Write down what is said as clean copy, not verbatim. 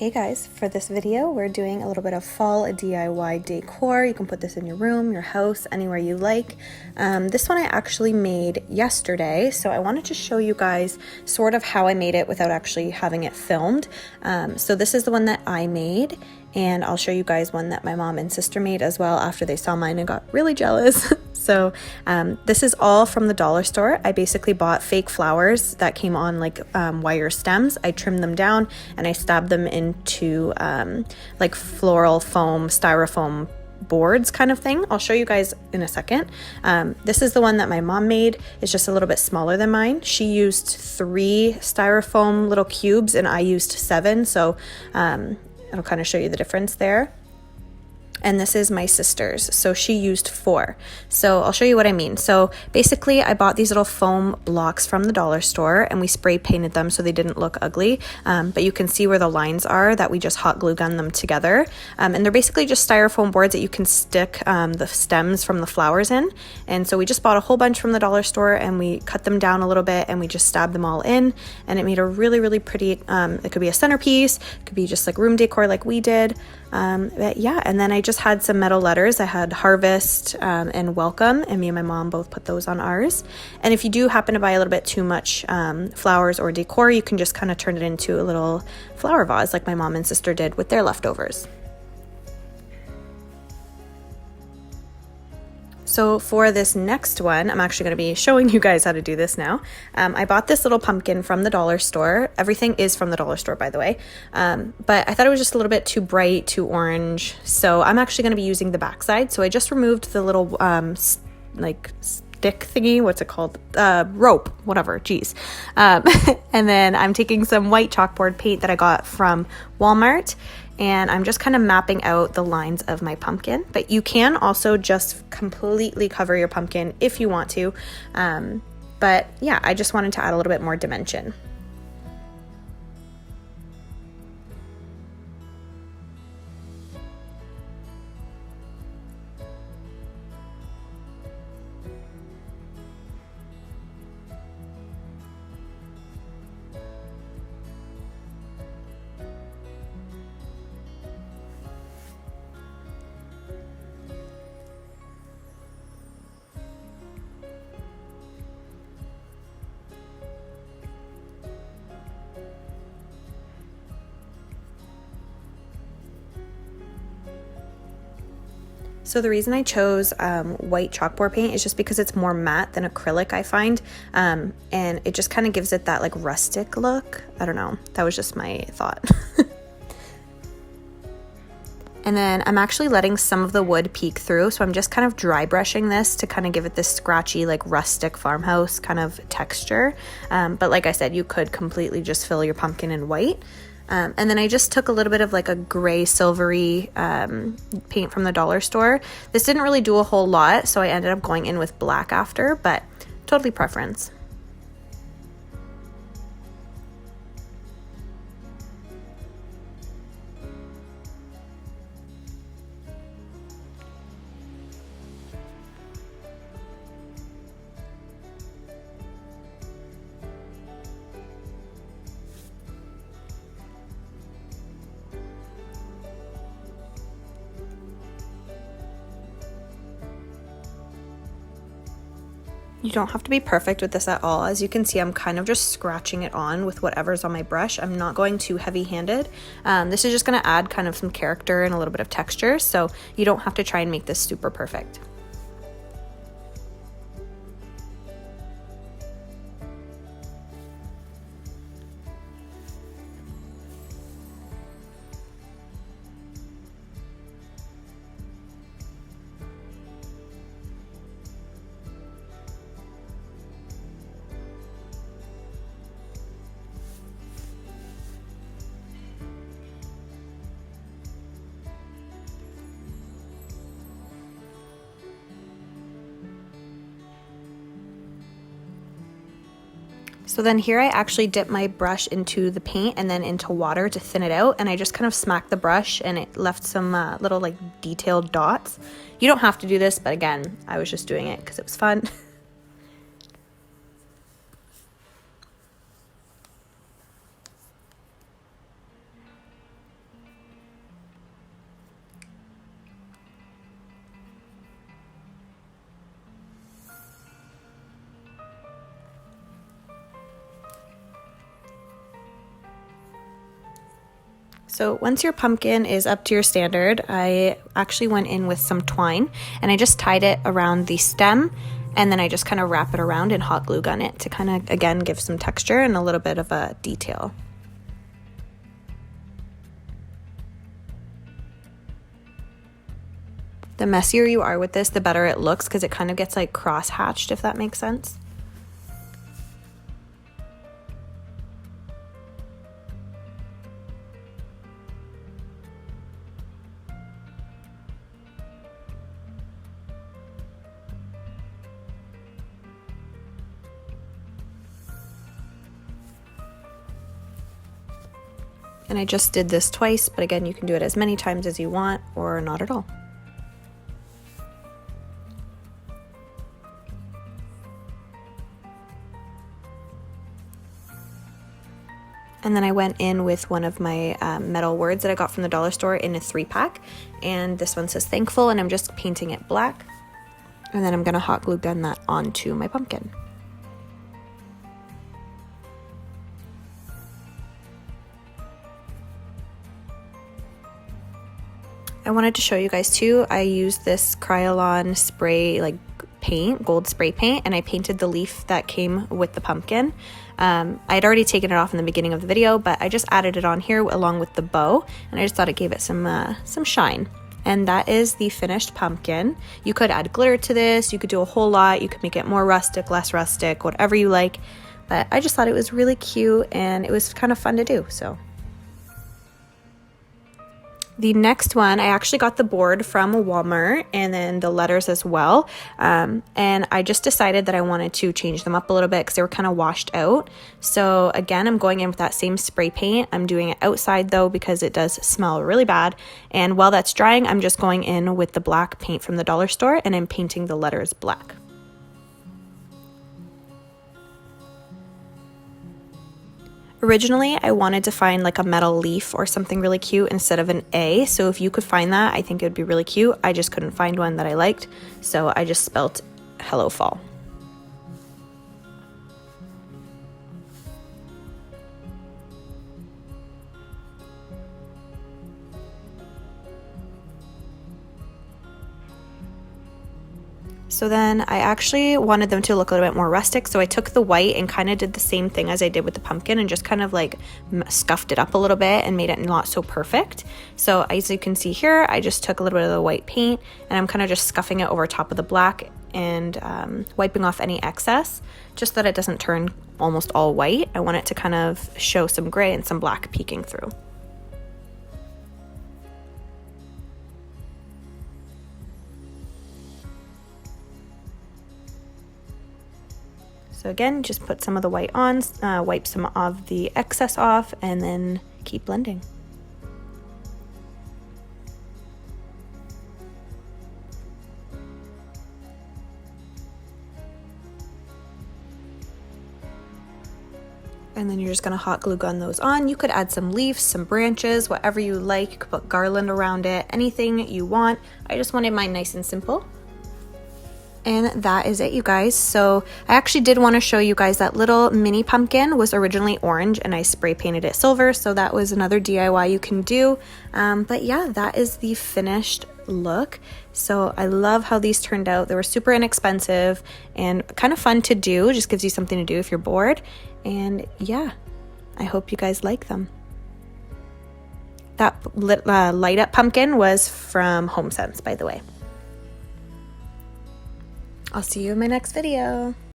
Hey guys, for this video we're doing a little bit of fall DIY decor. You can put this in your room, your house, anywhere you like. This one I actually made yesterday, so I wanted to show you guys sort of how I made it without actually having it filmed. So this is the one that I made, and I'll show you guys one that my mom and sister made as well after they saw mine and got really jealous. So this is all from the dollar store. I basically bought fake flowers that came on like wire stems. I trimmed them down and I stabbed them into like floral foam, styrofoam boards kind of thing. I'll show you guys in a second. This is the one that my mom made. It's just a little bit smaller than mine. She used 3 styrofoam little cubes and I used 7. So it'll kind of show you the difference there. And this is my sister's, so she used 4. So I'll show you what I mean. So basically I bought these little foam blocks from the dollar store and we spray painted them so they didn't look ugly, but you can see where the lines are that we just hot glue gun them together, and they're basically just styrofoam boards that you can stick the stems from the flowers in. And so we just bought a whole bunch from the dollar store and we cut them down a little bit and we just stabbed them all in, and it made a really pretty, it could be a centerpiece, it could be just like room decor like we did. But yeah, and then I just had some metal letters. I had harvest and welcome, and me and my mom both put those on ours. And if you do happen to buy a little bit too much flowers or decor, you can just kind of turn it into a little flower vase like my mom and sister did with their leftovers. So for this next one, I'm actually going to be showing you guys how to do this now. I bought this little pumpkin from the dollar store. Everything is from the dollar store, by the way. But I thought it was just a little bit too bright, too orange. So I'm actually going to be using the backside. So I just removed the little like stick thingy, what's it called? Rope, whatever, geez. And then I'm taking some white chalkboard paint that I got from Walmart, and I'm just kind of mapping out the lines of my pumpkin. But you can also just completely cover your pumpkin if you want to. But yeah, I just wanted to add a little bit more dimension. So the reason I chose white chalkboard paint is just because it's more matte than acrylic, I find, and it just kind of gives it that like rustic look. I don't know, that was just my thought. And then I'm actually letting some of the wood peek through, so I'm just kind of dry brushing this to kind of give it this scratchy, like rustic farmhouse kind of texture. But like I said, you could completely just fill your pumpkin in white. And then I just took a little bit of like a gray silvery paint from the dollar store. This didn't really do a whole lot, so I ended up going in with black after, but totally preference. You don't have to be perfect with this at all. As you can see, I'm kind of just scratching it on with whatever's on my brush. I'm not going too heavy-handed. This is just going to add kind of some character and a little bit of texture, so you don't have to try and make this super perfect. So then here I actually dip my brush into the paint and then into water to thin it out, and I just kind of smacked the brush and it left some little like detailed dots. You don't have to do this, but again, I was just doing it because it was fun. So once your pumpkin is up to your standard, I actually went in with some twine and I just tied it around the stem, and then I just kind of wrap it around and hot glue gun it to kind of, again, give some texture and a little bit of a detail. The messier you are with this, the better it looks, because it kind of gets like cross-hatched, if that makes sense. And I just did this twice, but again, you can do it as many times as you want or not at all. And then I went in with one of my metal words that I got from the dollar store in a 3-pack. And this one says thankful, and I'm just painting it black. And then I'm gonna hot glue gun that onto my pumpkin. I wanted to show you guys too, I used this Kryolan spray like paint, gold spray paint, and I painted the leaf that came with the pumpkin. I had already taken it off in the beginning of the video, but I just added it on here along with the bow, and I just thought it gave it some shine. And that is the finished pumpkin. You could add glitter to this, you could do a whole lot, you could make it more rustic, less rustic, whatever you like, but I just thought it was really cute and it was kind of fun to do, so. The next one, I actually got the board from Walmart and then the letters as well. And I just decided that I wanted to change them up a little bit because they were kind of washed out. So again, I'm going in with that same spray paint. I'm doing it outside though because it does smell really bad. And while that's drying, I'm just going in with the black paint from the dollar store and I'm painting the letters black. Originally, I wanted to find like a metal leaf or something really cute instead of an A, so if you could find that, I think it would be really cute. I just couldn't find one that I liked, so I just spelt Hello Fall. So then I actually wanted them to look a little bit more rustic, so I took the white and kind of did the same thing as I did with the pumpkin and just kind of like scuffed it up a little bit and made it not so perfect. So as you can see here, I just took a little bit of the white paint and I'm kind of just scuffing it over top of the black and wiping off any excess, just that it doesn't turn almost all white. I want it to kind of show some gray and some black peeking through. So again, just put some of the white on, wipe some of the excess off, and then keep blending. And then you're just gonna hot glue gun those on. You could add some leaves, some branches, whatever you like. You could put garland around it, anything you want. I just wanted mine nice and simple. And that is it, you guys. So I actually did want to show you guys that little mini pumpkin was originally orange and I spray painted it silver, so that was another DIY you can do. But yeah, that is the finished look. So I love how these turned out. They were super inexpensive and kind of fun to do. Just gives you something to do if you're bored. And yeah, I hope you guys like them. That light up pumpkin was from HomeSense, by the way. I'll see you in my next video.